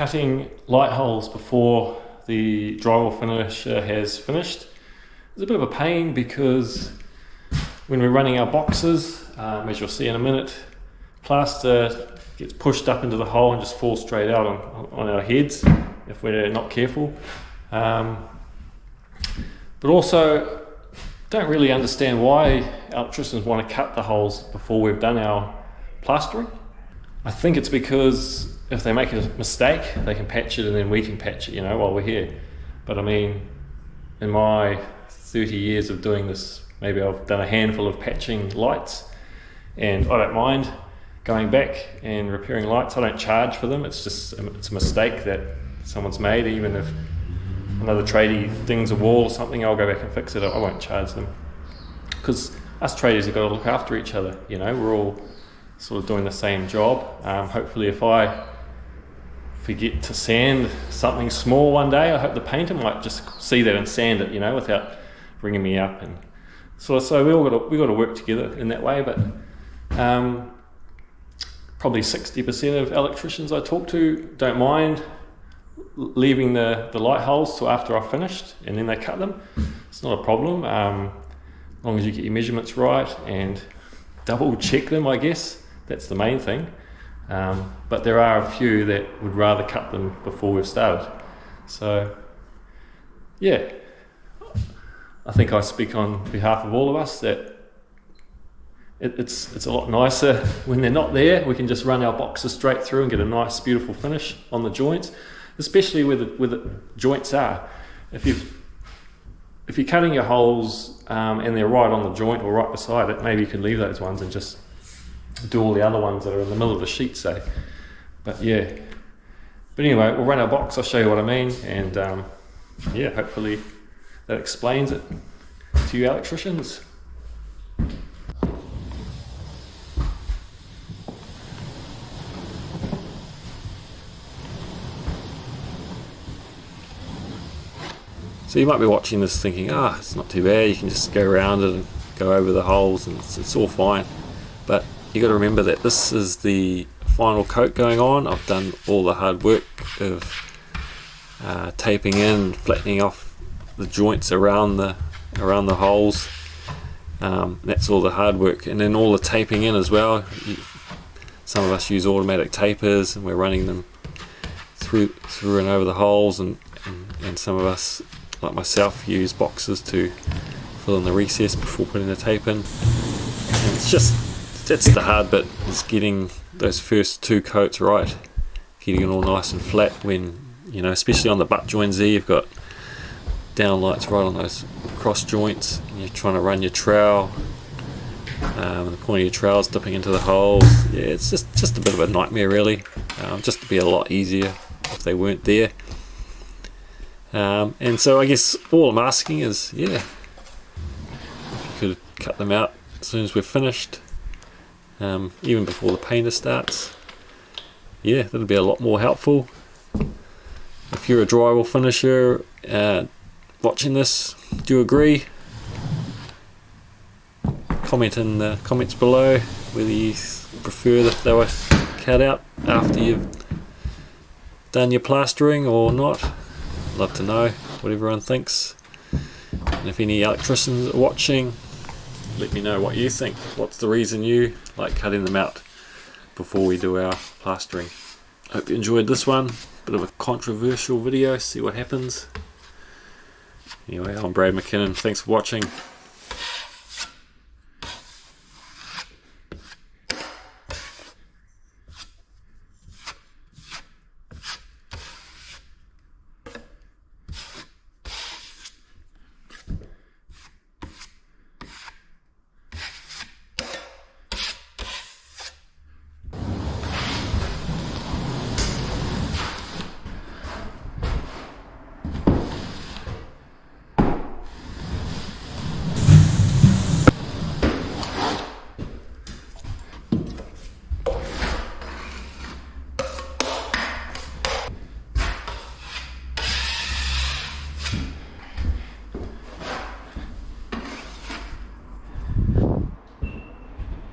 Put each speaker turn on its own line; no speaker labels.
cutting light holes before the drywall finisher has finished is a bit of a pain, because when we're running our boxes, as you'll see in a minute, plaster gets pushed up into the hole and just falls straight out on our heads if we're not careful. But also, don't really understand why electricians want to cut the holes before we've done our plastering. I think it's because if they make a mistake, they can patch it and then we can patch it, while we're here. But I mean, in my 30 years of doing this, maybe I've done a handful of patching lights, and I don't mind going back and repairing lights. I don't charge for them. It's a mistake that someone's made. Even if another tradie dings a wall or something, I'll go back and fix it. I won't charge them, because us tradies have got to look after each other. We're all sort of doing the same job. Hopefully, if I forget to sand something small one day, I hope the painter might just see that and sand it, without ringing me up. And so we got to work together in that way. But probably 60% of electricians I talk to don't mind leaving the light holes till after I've finished, and then they cut them. It's not a problem, as long as you get your measurements right and double check them, I guess. That's the main thing. But there are a few that would rather cut them before we've started. So yeah, I think I speak on behalf of all of us that it's a lot nicer when they're not there. We can just run our boxes straight through and get a nice beautiful finish on the joints, especially where the joints are. If you're cutting your holes and they're right on the joint or right beside it, maybe you could leave those ones and just do all the other ones that are in the middle of the sheet, say. But yeah, but anyway, we'll run our box. I'll show you what I mean, and yeah, hopefully that explains it to you electricians. So you might be watching this thinking, it's not too bad, you can just go around it and go over the holes and it's all fine. But you got to remember that this is the final coat going on. I've done all the hard work of taping in, flattening off the joints around the holes. That's all the hard work, and then all the taping in as well. Some of us use automatic tapers, and we're running them through and over the holes, and some of us, like myself, use boxes to fill in the recess before putting the tape in. And that's the hard bit, is getting those first two coats right, getting it all nice and flat. When especially on the butt joints there, you've got downlights right on those cross joints, and you're trying to run your trowel, the point of your trowel's dipping into the holes. Yeah, it's just a bit of a nightmare really. Just to be a lot easier if they weren't there. And so I guess all I'm asking is, if you could cut them out as soon as we're finished, even before the painter starts. Yeah, that'll be a lot more helpful. If you're a drywall finisher watching this, do you agree? Comment in the comments below whether you prefer that they were cut out after you've done your plastering or not. Love to know what everyone thinks. And if any electricians are watching, let me know what you think. What's the reason you like cutting them out before we do our plastering? Hope you enjoyed this one. Bit of a controversial video, see what happens. Anyway, I'm Brad McKinnon, thanks for watching.